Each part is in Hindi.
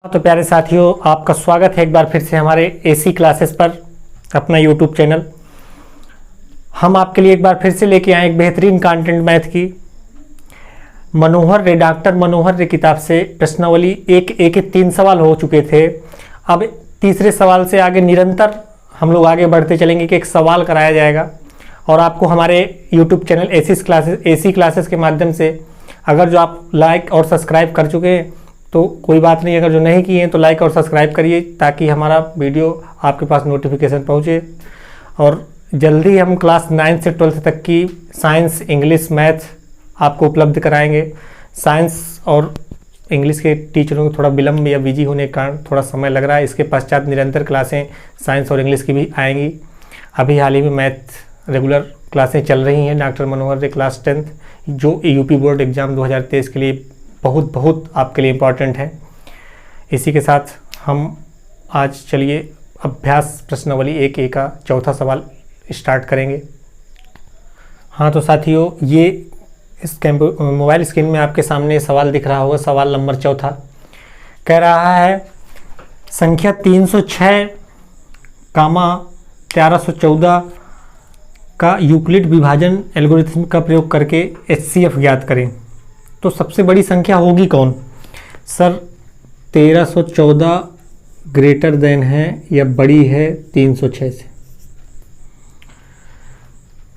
तो प्यारे साथियों, आपका स्वागत है एक बार फिर से हमारे एसी क्लासेस पर, अपना यूट्यूब चैनल। हम आपके लिए एक बार फिर से लेके आए एक बेहतरीन कंटेंट मैथ की डॉक्टर मनोहर रे किताब से प्रश्नावली एक के 3 सवाल हो चुके थे। अब तीसरे सवाल से आगे निरंतर हम लोग आगे बढ़ते चलेंगे कि एक सवाल कराया जाएगा और आपको हमारे यूट्यूब चैनल एसी क्लासेस के माध्यम से अगर जो आप लाइक और सब्सक्राइब कर चुके हैं तो कोई बात नहीं, अगर जो नहीं किए हैं तो लाइक और सब्सक्राइब करिए ताकि हमारा वीडियो आपके पास नोटिफिकेशन पहुंचे। और जल्दी हम क्लास 9 से 12 तक की साइंस, इंग्लिश, मैथ आपको उपलब्ध कराएंगे। साइंस और इंग्लिश के टीचरों को थोड़ा विलम्ब या बिजी होने के कारण थोड़ा समय लग रहा है। इसके पश्चात निरंतर क्लासें साइंस और इंग्लिश की भी आएंगी। अभी हाल ही में मैथ रेगुलर क्लासें चल रही हैं डॉक्टर मनोहर रे क्लास 10, जो यूपी बोर्ड एग्ज़ाम 2023 के लिए बहुत आपके लिए इम्पॉर्टेंट है। इसी के साथ हम आज चलिए अभ्यास प्रश्नावली 1 का चौथा सवाल स्टार्ट करेंगे। हाँ तो साथियों, ये इस मोबाइल स्क्रीन में आपके सामने सवाल दिख रहा होगा। सवाल नंबर चौथा कह रहा है संख्या 306, 1314 का यूक्लिड विभाजन एल्गोरिथम का प्रयोग करके HCF ज्ञात करें। तो सबसे बड़ी संख्या होगी कौन? सर 1314 ग्रेटर देन है या बड़ी है 306 से।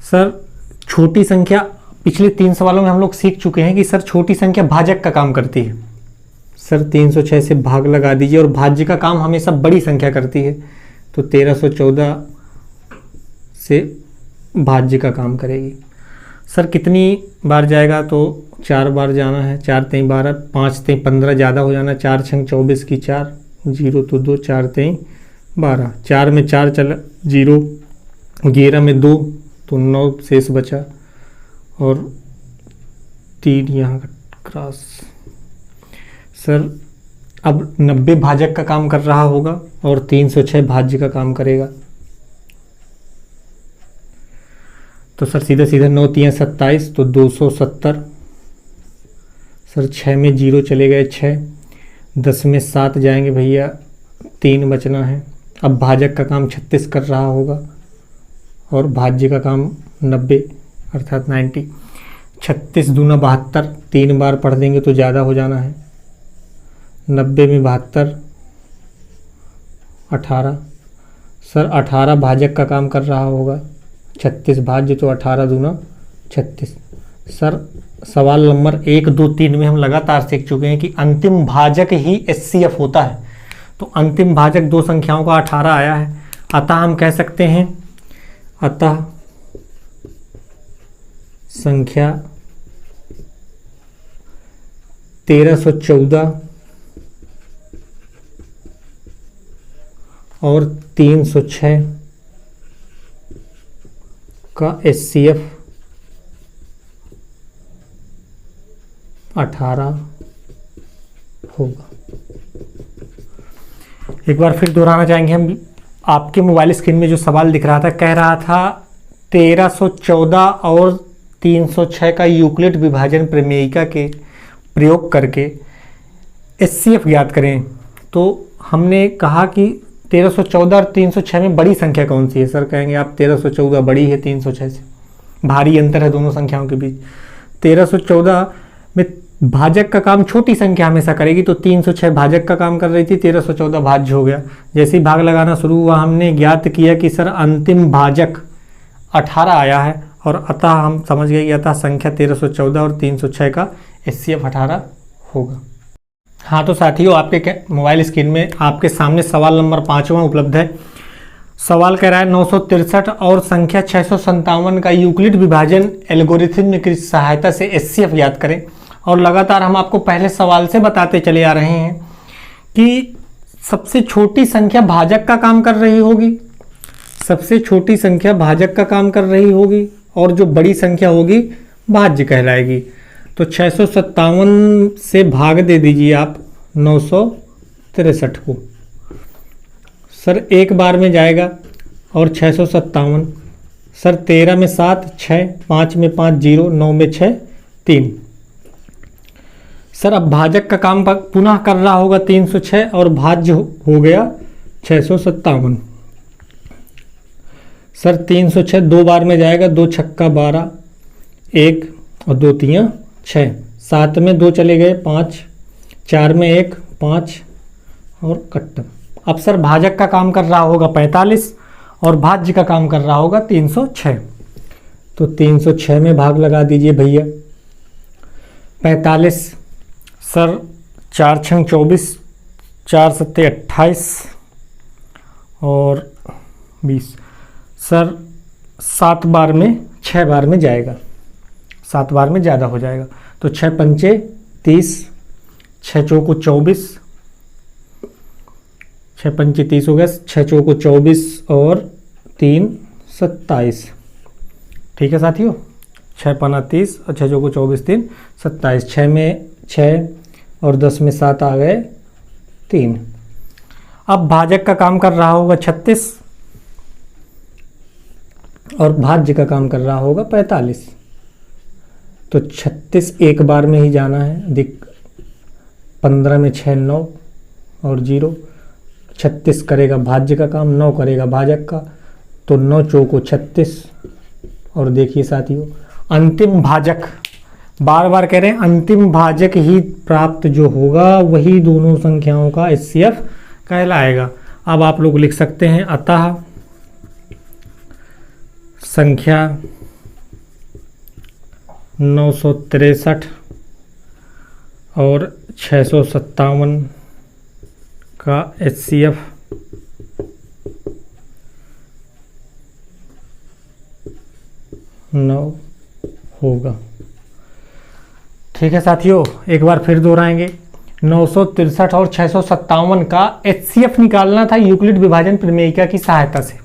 सर छोटी संख्या, पिछले 3 सवालों में हम लोग सीख चुके हैं कि सर छोटी संख्या भाजक का काम करती है। सर 306 से भाग लगा दीजिए और भाज्य का काम हमेशा बड़ी संख्या करती है, तो 1314 से भाज्य का काम करेगी। सर कितनी बार जाएगा? तो 4 बार जाना है। 4 3 12, 5 3 15 ज़्यादा हो जाना। 4 6 24 की 4, 0 तो 2, 4 3 12, 4 में 4 चला 0, 11 में 2 तो 9 शेष बचा और 3 यहाँ क्रॉस। सर अब 90 भाजक का काम कर रहा होगा और 306 भाज्य का काम करेगा। तो सर सीधा 9 3 27 तो 270। सर 6 में 0 चले गए 6, 10 में 7 जाएंगे भैया, 3 बचना है। अब भाजक का काम 36 कर रहा होगा और भाज्य का काम 90 अर्थात 90। 36 दूना 72, 3 बार पढ़ देंगे तो ज़्यादा हो जाना है। 90 में 72, 18। सर 18 भाजक का काम कर रहा होगा। 36 भाज्य तो 18 दूना 36। सर सवाल नंबर 1 2 3 में हम लगातार सीख चुके हैं कि अंतिम भाजक ही HCF होता है। तो अंतिम भाजक 2 संख्याओं का 18 आया है, अतः हम कह सकते हैं अतः संख्या 1314 और 306 का HCF 18 होगा। एक बार फिर दोहराना चाहेंगे हम। आपके मोबाइल स्क्रीन में जो सवाल दिख रहा था, कह रहा था 1314 और 306 का यूक्लिड विभाजन प्रमेयिका के प्रयोग करके HCF ज्ञात करें। तो हमने कहा कि 1314 और 306 में बड़ी संख्या कौन सी है? सर कहेंगे आप 1314 बड़ी है 306 से, भारी अंतर है दोनों संख्याओं के बीच। 1314 में भाजक का काम छोटी संख्या हमेशा करेगी, तो 306 भाजक का काम कर रही थी, 1314 भाज्य हो गया। जैसे ही भाग लगाना शुरू हुआ हमने ज्ञात किया कि सर अंतिम भाजक 18 आया है और अतः हम समझ गए कि अतः संख्या 1314 और 306 का HCF 18 होगा। हाँ तो साथियों, आपके मोबाइल स्क्रीन में आपके सामने सवाल नंबर 5वां उपलब्ध है। सवाल कह रहा है 963 और संख्या 657 का यूक्लिड विभाजन एल्गोरिथम की सहायता से HCF ज्ञात करें। और लगातार हम आपको पहले सवाल से बताते चले आ रहे हैं कि सबसे छोटी संख्या भाजक का काम कर रही होगी, सबसे छोटी संख्या भाजक का काम कर रही होगी और जो बड़ी संख्या होगी भाज्य कहलाएगी। तो 657 से भाग दे दीजिए आप 963 को। सर एक बार में जाएगा और 657। सर 13 में 7 6, 5 में 5 0, 9 में 6 3। सर अब भाजक का काम पुनः कर रहा होगा 306 और भाज्य हो गया 657। सर 306 दो बार में जाएगा, 2 छक्का 12, 1 और 2 तियां 6, 7 में 2 चले गए 5, 4 में 1 5 और कट्टा। अब सर भाजक का काम कर रहा होगा 45 और भाज्य का काम कर रहा होगा 306। तो 306 में भाग लगा दीजिए भैया। 45 सर 4 छंग 24, 4 सत्ते 28 और 20। सर 7 बार में 6 बार में जाएगा, 7 बार में ज़्यादा हो जाएगा। तो 6 पंचे 30, 6 चौको 24, 6 पंचे 30 हो गया, 6 चौको 24 और 3 27। ठीक है साथियों, 6 पना 30 और 6 चौको 24, 3 27। 6 में 6 और 10 में 7 आ गए 3। अब भाजक का काम कर रहा होगा 36 और भाज्य का काम कर रहा होगा 45। तो 36 एक बार में ही जाना है, 15 में 6 9 और 0। 36 करेगा भाज्य का काम, 9 करेगा भाजक का, तो 9 चौको 36। और देखिए साथियों, अंतिम भाजक, बार बार कह रहे हैं अंतिम भाजक ही प्राप्त जो होगा वही दोनों संख्याओं का HCF कहलाएगा। अब आप लोग लिख सकते हैं, अतः संख्या 963 और 657 का HCF 9 होगा। ठीक है साथियों, एक बार फिर दोहराएंगे। 963 और 657 का HCF निकालना था यूक्लिड विभाजन प्रमेयिका की सहायता से।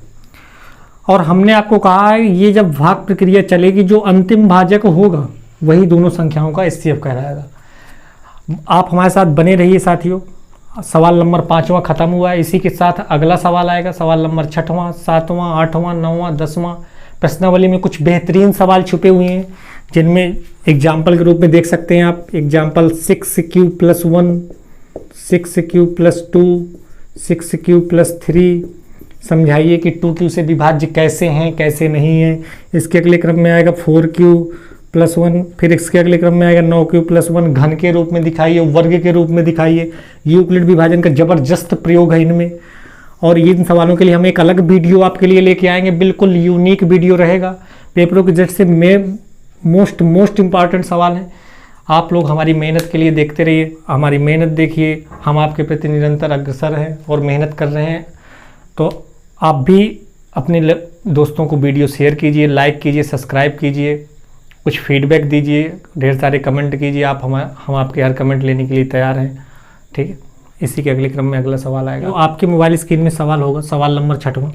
और हमने आपको कहा है ये जब भाग प्रक्रिया चलेगी जो अंतिम भाजक होगा वही दोनों संख्याओं का HCF कहलाएगा। आप हमारे साथ बने रहिए साथियों। सवाल नंबर 5वां खत्म हुआ है, इसी के साथ अगला सवाल आएगा, सवाल नंबर 6वां, 7वां, 8वां, 9वां, 10वां। प्रश्नावली में कुछ बेहतरीन सवाल छुपे हुए हैं जिनमें एग्जाम्पल के रूप में देख सकते हैं आप। Example 6q+1, 6q+2, 6q+3। समझाइए कि 2q से विभाज्य कैसे हैं कैसे नहीं है। इसके अगले क्रम में आएगा 4q+1, फिर इसके अगले क्रम में आएगा 9q+1। घन के रूप में दिखाइए, वर्ग के रूप में दिखाइए। यूक्लिड विभाजन का जबरदस्त प्रयोग है इनमें। और इन सवालों के लिए हम एक अलग वीडियो आपके लिए लेके आएंगे, बिल्कुल यूनिक वीडियो रहेगा। पेपरों के जैसे में मोस्ट इम्पॉर्टेंट सवाल हैं। आप लोग हमारी मेहनत के लिए देखते रहिए, हमारी मेहनत देखिए। हम आपके प्रति निरंतर अग्रसर हैं और मेहनत कर रहे हैं। तो आप भी अपने दोस्तों को वीडियो शेयर कीजिए, लाइक कीजिए, सब्सक्राइब कीजिए, कुछ फीडबैक दीजिए, ढेर सारे कमेंट कीजिए। हम आपके हर कमेंट लेने के लिए तैयार हैं। ठीक है, इसी के अगले क्रम में अगला सवाल आएगा। तो आपके मोबाइल स्क्रीन में सवाल होगा, सवाल नंबर 6वां।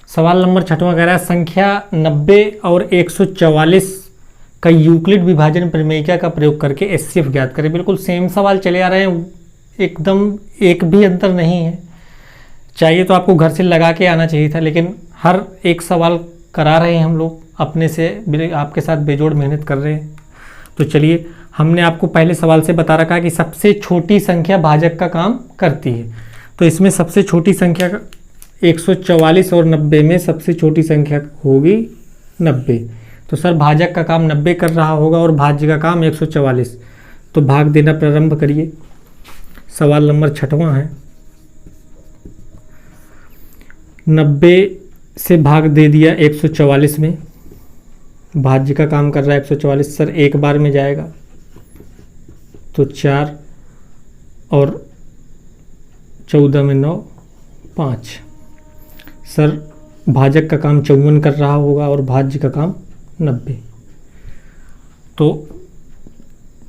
सवाल नंबर 6वां कह रहा है संख्या 90 और 144 का यूक्लिड विभाजन प्रमेयिका का प्रयोग करके HCF ज्ञात करें। बिल्कुल सेम सवाल चले आ रहे हैं, एकदम एक भी अंतर नहीं है। चाहिए तो आपको घर से लगा के आना चाहिए था, लेकिन हर एक सवाल करा रहे हैं हम लोग अपने से, आपके साथ बेजोड़ मेहनत कर रहे हैं। तो चलिए, हमने आपको पहले सवाल से बता रखा है कि सबसे छोटी संख्या भाजक का काम करती है। तो इसमें सबसे छोटी संख्या 144 और 90 में सबसे छोटी संख्या होगी 90। तो सर भाजक का काम 90 कर रहा होगा और भाज्य का काम 144। तो भाग देना प्रारंभ करिए। सवाल नंबर 6वां है। 90 से भाग दे दिया 144 में, भाज्य का काम कर रहा है 144। सर एक बार में जाएगा तो 4 और 14 में 9 5। सर भाजक का काम 54 कर रहा होगा और भाज्य का काम 90। तो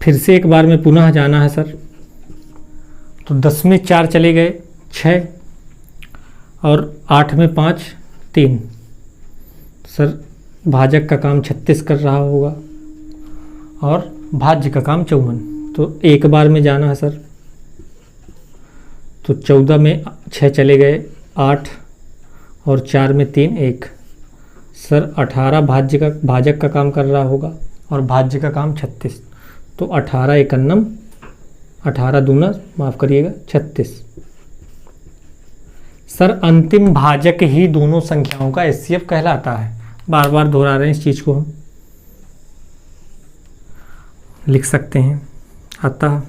फिर से एक बार में पुनः जाना है सर। तो 10 में 4 चले गए 6 और 8 में 5 3। सर भाजक का काम 36 कर रहा होगा और भाज्य का काम 54। तो एक बार में जाना है सर। तो 14 में 6 चले गए 8 और 4 में 3 1। सर 18 भाजक का काम कर रहा होगा और भाज्य का काम 36। तो 18 × 1 = 18 दूना माफ़ करिएगा 36। सर अंतिम भाजक ही दोनों संख्याओं का एचसीएफ कहलाता है। बार बार दोहरा रहे हैं इस चीज़ को, हम लिख सकते हैं। अतः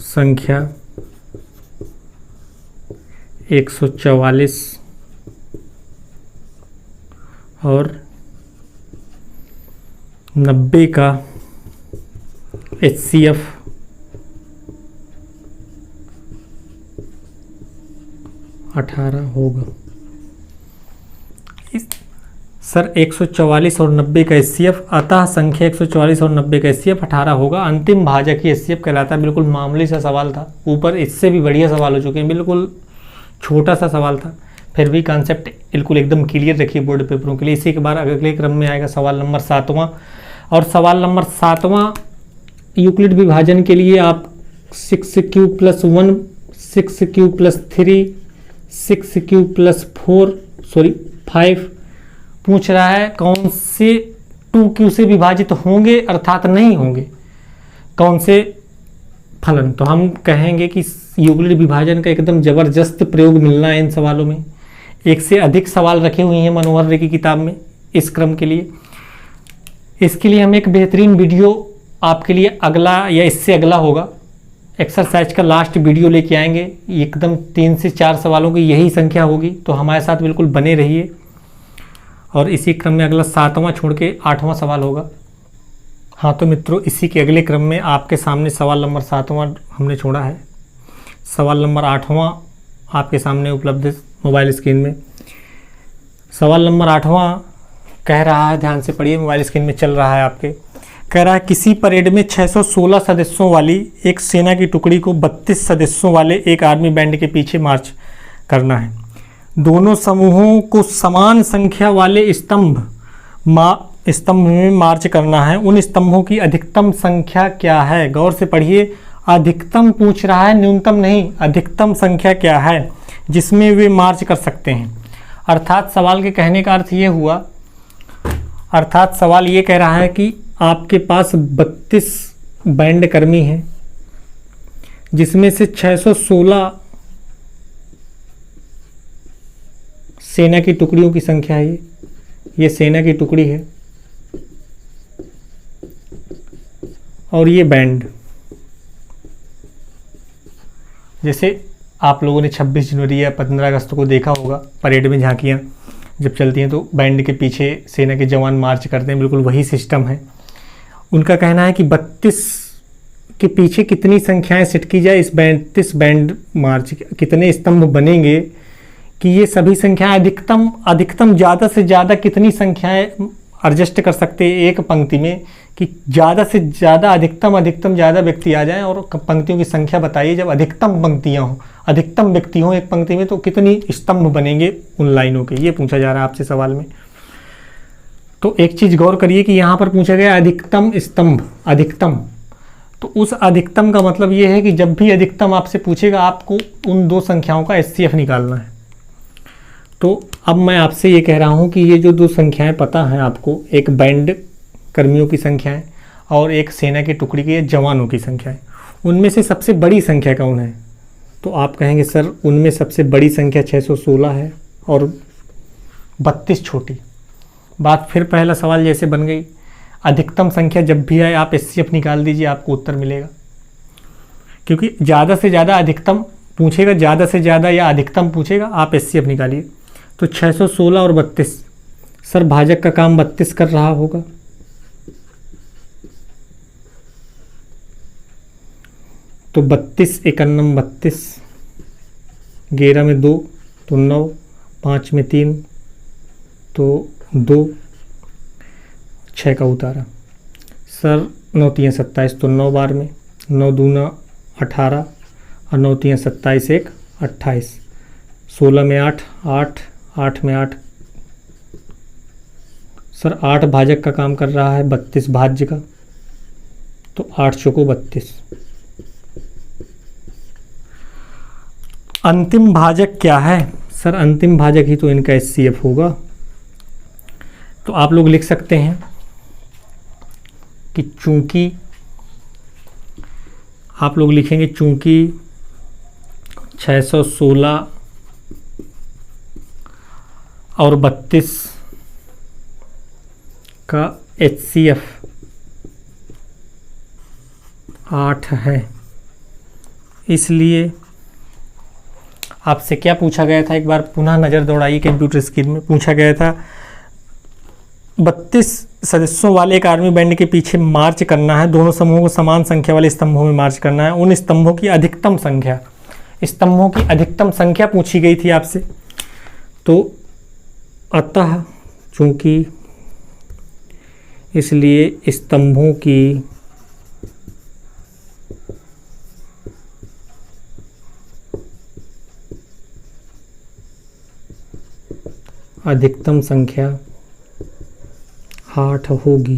संख्या 144 और 90 का एचसीएफ 18 होगा। सर 144 और 90 का एचसीएफ, अतः संख्या 144 और 90 का एचसीएफ 18 होगा। अंतिम भाजक ही एचसीएफ कहलाता है। बिल्कुल मामूली सा सवाल था, ऊपर इससे भी बढ़िया सवाल हो चुके हैं। बिल्कुल छोटा सा सवाल था, फिर भी कॉन्सेप्ट बिल्कुल एकदम क्लियर रखिए बोर्ड पेपरों के लिए। इसी के बाद अगले क्रम में आएगा सवाल नंबर 7वां, और सवाल नंबर 7वां यूक्लिड विभाजन के लिए आप 6q + 1, 6q + 3, 6q + 5 पूछ रहा है। कौन से 2q से विभाजित होंगे अर्थात नहीं होंगे, कौन से फलन। तो हम कहेंगे कि यूक्लिड विभाजन का एकदम ज़बरदस्त प्रयोग मिलना है इन सवालों में। एक से अधिक सवाल रखे हुए हैं मनोहर रे की किताब में इस क्रम के लिए। इसके लिए हम एक बेहतरीन वीडियो आपके लिए अगला या इससे अगला होगा, एक्सरसाइज का लास्ट वीडियो लेके आएंगे। एकदम 3 से 4 सवालों की यही संख्या होगी, तो हमारे साथ बिल्कुल बने रहिए। और इसी क्रम में अगला 7वां छोड़ के 8वां सवाल होगा। हाँ तो मित्रों, इसी के अगले क्रम में आपके सामने सवाल नंबर 7वां हमने छोड़ा है। सवाल नंबर 8वां आपके सामने उपलब्ध है मोबाइल स्क्रीन में। सवाल नंबर 8वां कह रहा है, ध्यान से पढ़िए, मोबाइल स्क्रीन में चल रहा है आपके। कह रहा है किसी परेड में 616 सदस्यों वाली एक सेना की टुकड़ी को 32 सदस्यों वाले एक आर्मी बैंड के पीछे मार्च करना है। दोनों समूहों को समान संख्या वाले स्तंभ में मार्च करना है। उन स्तंभों की अधिकतम संख्या क्या है? गौर से पढ़िए, अधिकतम पूछ रहा है, न्यूनतम नहीं। अधिकतम संख्या क्या है जिसमें वे मार्च कर सकते हैं? अर्थात सवाल के कहने का अर्थ ये हुआ, अर्थात सवाल ये कह रहा है कि आपके पास 32 बैंड कर्मी हैं, जिसमें से 616 सेना की टुकड़ियों की संख्या है। ये सेना की टुकड़ी है और ये बैंड। जैसे आप लोगों ने 26 जनवरी या 15 अगस्त को देखा होगा, परेड में झांकियाँ जब चलती हैं तो बैंड के पीछे सेना के जवान मार्च करते हैं, बिल्कुल वही सिस्टम है। उनका कहना है कि 32 के पीछे कितनी संख्याएं सेट की जाए, इस 32 बैंड मार्च कितने स्तंभ बनेंगे कि ये सभी संख्याएं अधिकतम ज़्यादा से ज़्यादा कितनी संख्याएं एडजस्ट कर सकते हैं एक पंक्ति में, कि ज़्यादा से ज़्यादा अधिकतम ज़्यादा व्यक्ति आ जाएं। और पंक्तियों की संख्या बताइए, जब अधिकतम पंक्तियां हों, अधिकतम व्यक्ति हों एक पंक्ति में, तो कितनी स्तंभ बनेंगे उन लाइनों के। ये पूछा जा रहा है आपसे सवाल में। तो एक चीज़ गौर करिए कि यहाँ पर पूछा गया अधिकतम स्तंभ, अधिकतम। तो उस अधिकतम का मतलब ये है कि जब भी अधिकतम आपसे पूछेगा, आपको उन दो संख्याओं का एचसीएफ निकालना है। तो अब मैं आपसे ये कह रहा हूँ कि ये जो दो संख्याएं पता हैं आपको, एक बैंड कर्मियों की संख्या है और एक सेना की टुकड़ी के जवानों की संख्या है, उनमें से सबसे बड़ी संख्या कौन है? तो आप कहेंगे सर उनमें सबसे बड़ी संख्या 616 है और 32 छोटी। बात फिर पहला सवाल जैसे बन गई, अधिकतम संख्या जब भी आए आप एचसीएफ निकाल दीजिए, आपको उत्तर मिलेगा। क्योंकि ज़्यादा से ज़्यादा अधिकतम पूछेगा, ज़्यादा से ज़्यादा या अधिकतम पूछेगा, आप एचसीएफ निकालिए। तो 616 और 32, सर भाजक का काम 32 कर रहा होगा। तो 32 एकन्नम 32, 11 में 2 तो 9, 5 में 3 तो 2, 6 का उतारा। सर 9 3 27 तो 9 बार में, 9 दूना 18 और 9 3 27 1 28, 16 में 8 8 8 में 8। सर 8 भाजक का काम कर रहा है, 32 भाज्य का, तो 8 चौको 32। अंतिम भाजक क्या है? सर अंतिम भाजक ही तो इनका एचसीएफ होगा। तो आप लोग लिख सकते हैं कि चूंकि आप लोग लिखेंगे चूंकि 616 और 32 का HCF 8 है, इसलिए आपसे क्या पूछा गया था, एक बार पुनः नज़र दौड़ाइए कंप्यूटर स्क्रीन में। पूछा गया था 32 सदस्यों वाले एक आर्मी बैंड के पीछे मार्च करना है, दोनों समूहों को समान संख्या वाले स्तंभों में मार्च करना है, उन स्तंभों की अधिकतम संख्या पूछी गई थी आपसे। तो अतः चूंकि इसलिए स्तंभों की अधिकतम संख्या 8 होगी।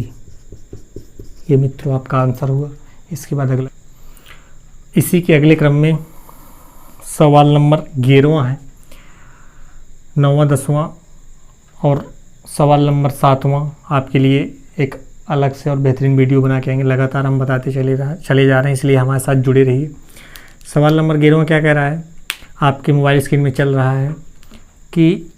ये मित्रों आपका आंसर हुआ। इसके बाद अगला, इसी के अगले क्रम में सवाल नंबर 11वां है, 9वां 10वां और सवाल नंबर 7वां आपके लिए एक अलग से और बेहतरीन वीडियो बना के आएंगे। लगातार हम बताते चले जा रहे हैं, इसलिए हमारे साथ जुड़े रहिए। सवाल नंबर 11वां क्या कह रहा है, आपके मोबाइल स्क्रीन में चल रहा है कि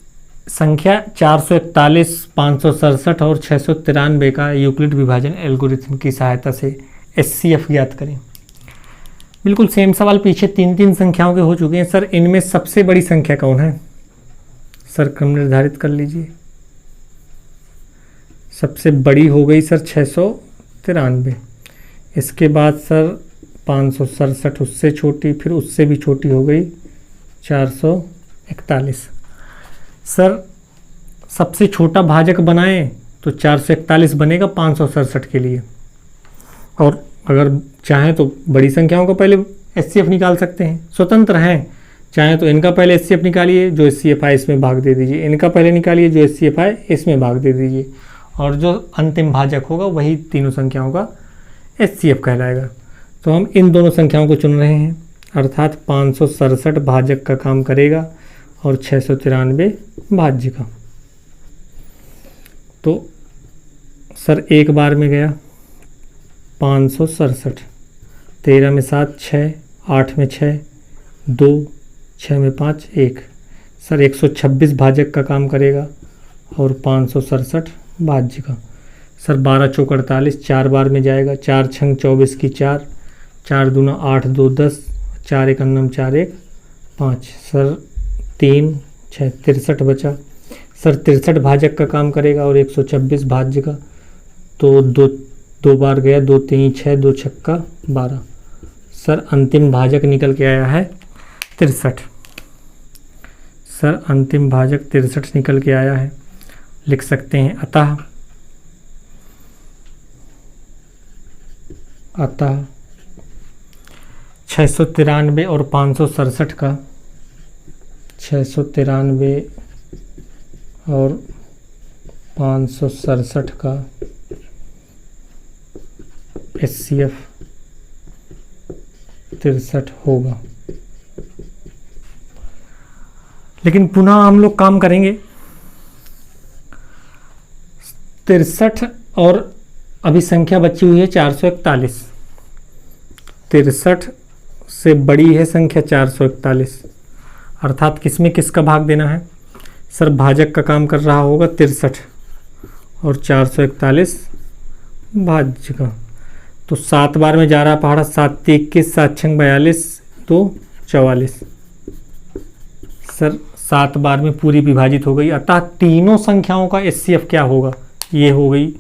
संख्या 441, 567 और 693 का यूक्लिड विभाजन एल्गोरिथम की सहायता से HCF ज्ञात करें। बिल्कुल सेम सवाल पीछे 3 संख्याओं के हो चुके हैं। सर इनमें सबसे बड़ी संख्या कौन है? सर क्रम निर्धारित कर लीजिए। सबसे बड़ी हो गई सर 693, इसके बाद सर 567, उससे छोटी, फिर उससे भी छोटी हो गई 441। सर सबसे छोटा भाजक बनाएं तो 441 बनेगा 567 के लिए, और अगर चाहें तो बड़ी संख्याओं का पहले HCF निकाल सकते हैं, स्वतंत्र हैं। चाहें तो इनका पहले HCF निकालिए, जो HCF आए इसमें भाग दे दीजिए, इनका पहले निकालिए, जो HCF आए इसमें भाग दे दीजिए, और जो अंतिम भाजक होगा वही तीनों संख्याओं का HCF कहलाएगा। तो हम इन दोनों संख्याओं को चुन रहे हैं, अर्थात 567 भाजक का काम करेगा और 693 भाज्य का। तो सर एक बार में गया 567, 13 में 7 6, 8 में 6 2, 6 में 5 1, सर 126 भाजक का काम करेगा और 567 भाज्य का। सर 12 चौक 48, 4 बार में जाएगा, 4 छंग 24 की 4, 4 दूना 8 2 10, 4 एक अन्नम 4 1 5, सर 3 6 63 बचा। सर 63 भाजक का काम करेगा और 126 भाज्य का। तो दो बार गया, 2 3 6, 2 छक्का 12। सर अंतिम भाजक निकल के आया है 63। सर अंतिम भाजक 63 निकल के आया है। लिख सकते हैं अतः 693 और 567 का 693 और 567 का HCF 63 होगा। लेकिन पुनः हम लोग काम करेंगे 63 और अभी संख्या बची हुई है 441। 63 से बड़ी है संख्या 441, अर्थात किसमें किसका भाग देना है? सर भाजक का काम कर रहा होगा 63 और 441 भाज्य का। तो 7 बार में जा रहा पहाड़ा, 7 21, 7 छंग 42, 2 44। सर 7 बार में पूरी विभाजित हो गई, अतः तीनों संख्याओं का HCF क्या होगा? ये हो गई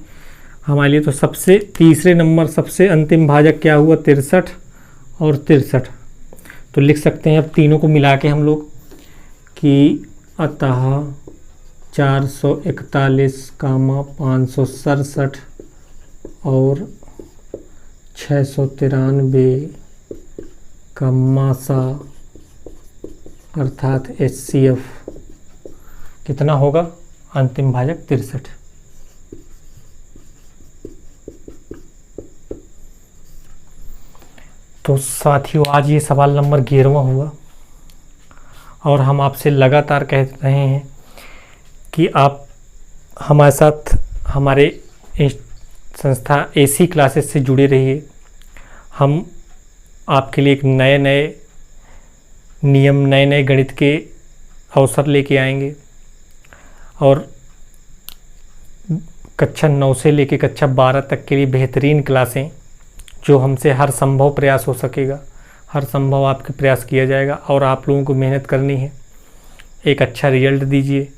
हमारे लिए। तो सबसे तीसरे नंबर सबसे अंतिम भाजक क्या हुआ? 63 और 63। तो लिख सकते हैं अब तीनों को मिला के हम लोग कि अतः 441, 567 और 693 का मासा अर्थात HCF कितना होगा? अंतिम भाजक 63। तो साथियों आज ये सवाल नंबर 11वां हुआ और हम आपसे लगातार कह रहे हैं कि आप हमारे साथ हमारे संस्था AC क्लासेस से जुड़े रहिए। हम आपके लिए एक नए नए नियम, नए नए गणित के अवसर लेके आएंगे। और कक्षा 9 से लेके कक्षा 12 तक के लिए बेहतरीन क्लासें, जो हमसे हर संभव प्रयास हो सकेगा, हर संभव आपके प्रयास किया जाएगा। और आप लोगों को मेहनत करनी है, एक अच्छा रिजल्ट दीजिए।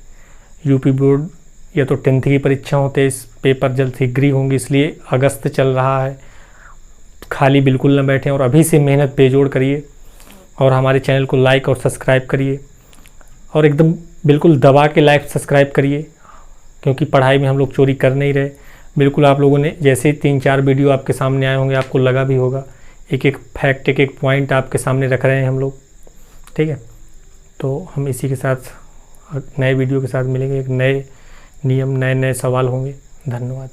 यूपी बोर्ड या तो 10th की परीक्षा होते, इस पेपर जल्द शीघ्र होंगी, इसलिए अगस्त चल रहा है। खाली बिल्कुल न बैठें और अभी से मेहनत बेजोड़ करिए। और हमारे चैनल को लाइक और सब्सक्राइब करिए, और एकदम बिल्कुल दबा के लाइक सब्सक्राइब करिए, क्योंकि पढ़ाई में हम लोग चोरी कर नहीं रहे। बिल्कुल आप लोगों ने जैसे ही 3-4 वीडियो आपके सामने आए होंगे, आपको लगा भी होगा, एक एक फैक्ट, एक एक पॉइंट आपके सामने रख रहे हैं हम लोग। ठीक है, तो हम इसी के साथ नए वीडियो के साथ मिलेंगे। एक नए नियम, नए नए सवाल होंगे। धन्यवाद।